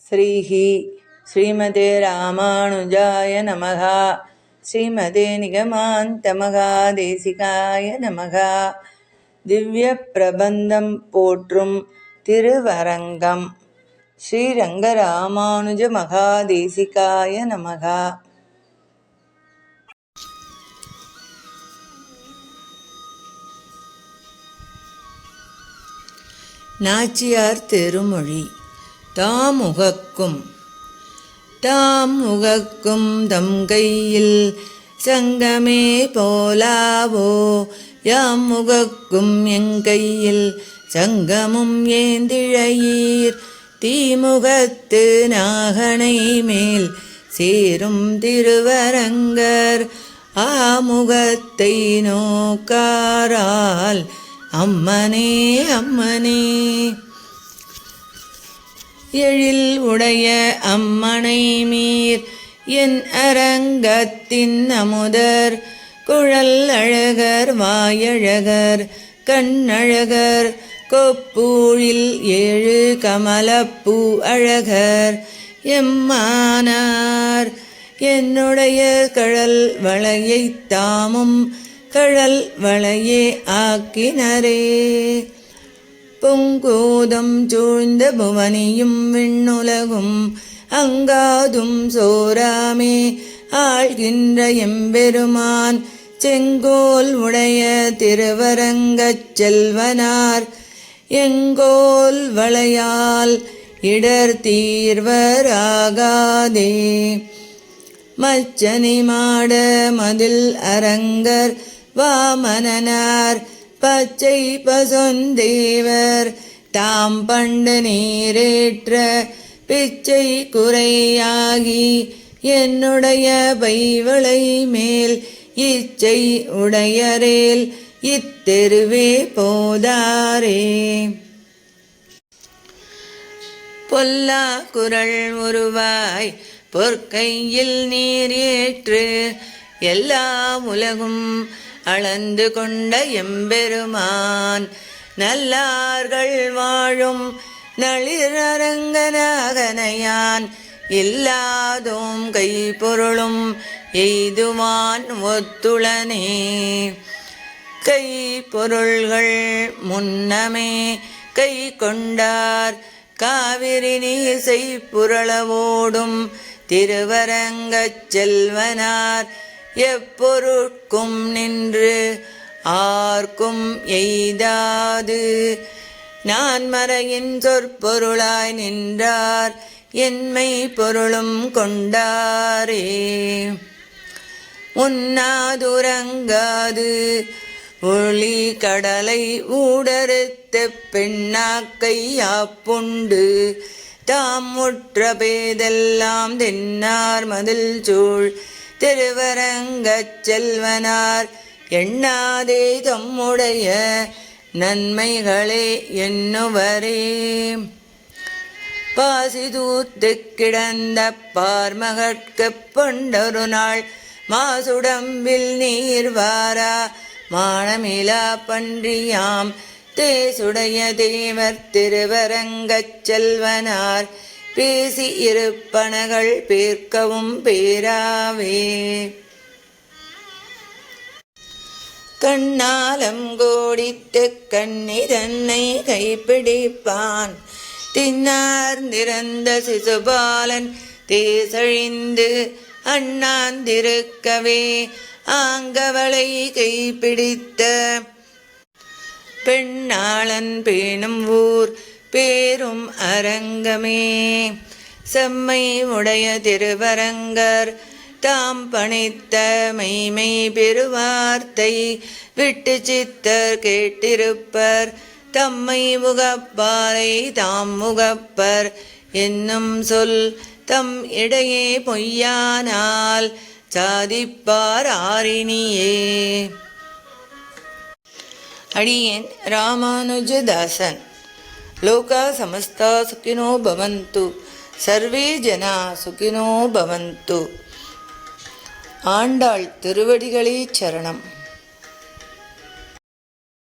ஸ்ரீஹி ஸ்ரீமதே ராமானுஜாய நமக. ஸ்ரீமதே நிகமாந்த மகாதேசிகாய நமக. திவ்ய பிரபந்தம் போற்றும் திருவரங்கம். ஸ்ரீரங்க ராமானுஜ மகாதேசிகாய நமக. நாச்சியார் திருமொழி. தாமுகக்கும் தம் கையில் சங்கமே போலாவோ, யாம் முகக்கும் எங்கையில் சங்கமும் ஏந்திழையீர், தீமுகத்து நாகனை மேல் சேரும் திருவரங்கர், ஆமுகத்தை நோக்காரால் அம்மனே அம்மனே. எழில் உடைய அம்மனை மீர் என் அரங்கத்தின் அமுதர், குழல் அழகர் வாயழகர் கண்ணழகர் கொப்பூழில் ஏழு கமலப்பூ அழகர், எம்மானார் என்னுடைய கழல் வளையைத் தாமும் கழல் வளையே ஆக்கினரே. பொங்கோதம் சூழ்ந்த புவனியும் விண்ணுலகும் அங்காதும் சோராமே ஆழ்கின்ற எம்பெருமான், செங்கோல் உடைய திருவரங்கச் செல்வனார், எங்கோல் வளையால் இடர் தீர்வராகாதே. மச்சனி மாட மதில் அரங்கர் வாமனனார், பச்சை பசுந்தேவர் தாம் பண்டு நீரேற்ற பிச்சை குறையாகி, என்னுடைய பைவளை மேல் இச்சை உடையரேல் இத்தெருவே போதாரே. பொல்லா குரல் உருவாய் பொற்கையில் நீர் ஏற்று, எல்லா உலகும் அளந்து கொண்ட எம்பெருமான், நல்லார்கள் வாழும் நளிரரங்கனாகனையான், இல்லாதோம் கைப்பொருளும் எய்துவான் ஒத்துளனே. கைப்பொருள்கள் முன்னமே கை கொண்டார், காவிரி நீசை புரளவோடும் திருவரங்கச் செல்வனார், எப்பொருட்கும் நின்று ஆர்க்கும் எய்தாது, நான் மறையின் சொற்பொருளாய் நின்றார், என்மை பொருளும் கொண்டாரே. உண்ணாதுறங்காது ஒளி கடலை ஊடறுத்த பெண்ணாக்கை யாப்புண்டு, தாம் முற்ற பேதெல்லாம் தென்னார் மதில் சூழ் திருவரங்கச் செல்வனார், எண்ணாதே தம்முடைய நன்மைகளே எண்ணுவரே. பாசி தூத்து கிடந்த பார்மகற்கப் பொண்டொரு நாள், மாசுடம்பில் நீர் வாரா மானமிலா பன்றியாம், தேசுடைய தேவர் திருவரங்கச் செல்வனார், பேசி இருப்பனகள் பேர்க்கவும் பேராவே. கண்ணாலம் கோடித்து கண்ணி தன்னை கைப்பிடிப்பான், தின்னார்ந்திறந்த சிசுபாலன் தேசழிந்து அண்ணாந்திருக்கவே, ஆங்கவளை கைப்பிடித்த பெண்ணாளன் பேணும் ஊர் பேரும் அரங்கமே. செம்மை உடைய திருவரங்கர் தாம் பணித்த மெய்மை பெருவார்த்தை விட்டு சித்தர் கேட்டிருப்பர், தம்மை முகப்பாரை தாம் முகப்பர் என்னும் சொல் தம் இடையே பொய்யானால் சாதிப்பார் ஆரினியே. அடியேன் ராமானுஜதாசன். லோகா சமஸ்தா சுகினோ பவந்து, சர்வே ஜனா சுகினோ பவந்து. ஆண்டாள் திருவடிகளே சரணம்.